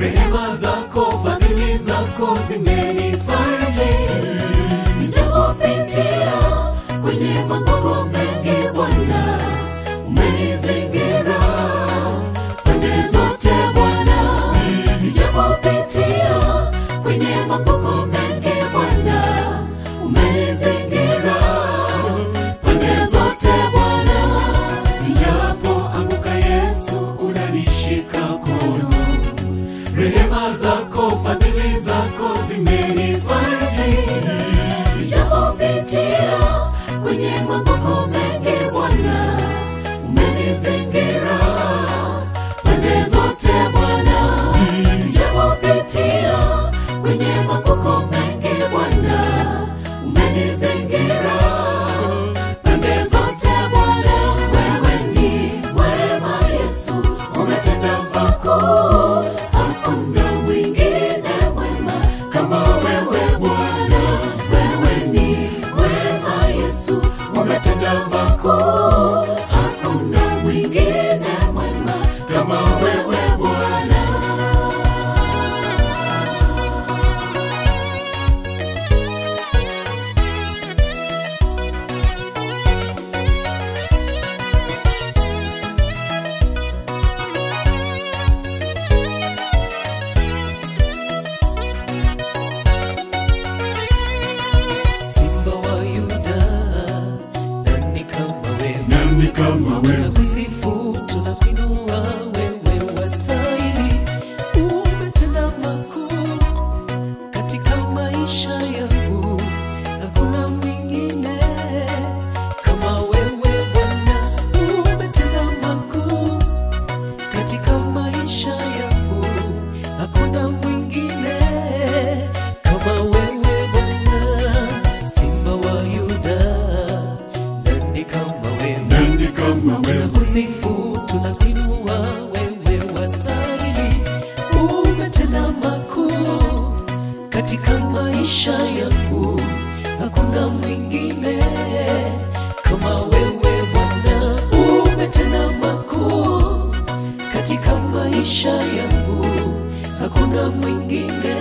rehema zako, fadhili zako zimenifariji. Nijapopitia kwenye magumu mengi Bwana, umenizingira pande zote Bwana. Nijapopitia kwenye magumu mengi Bwana, umenizingira pande zote Bwana. Nijapoanguka Yesu unanishika mkono, rehema zako, fadhili zako zimenifariji. Nijapopitia kwenye magumu mengi Bwana, umenizingira pande zote Bwana. Nijapopitia kwenye magumu mengi Bwana, umenizingira pande zote Bwana. Wewe ni wema Yesu, umetenda makuu, hakuna mwingine mwema kama wewe Bwana. Wewe ni wema Yesu, umetenda makuu, hakuna mwingine mwema kama wewe Bwana. Kama wewe tunakusifu, tunakuinua, wewe wastahili. Umetenda makuu katika maisha yangu, hakuna mwingine kama wewe Bwana. Umetenda makuu katika maisha yangu, hakuna mwingine kama wewe Bwana. Simba wa Yuda, nani kama wewe? Tunakusifu, tunakuinua, wewe wastahili. Umetenda makuu katika maisha yangu, hakuna mwingine kama wewe Bwana. Umetenda makuu katika maisha yangu, hakuna mwingine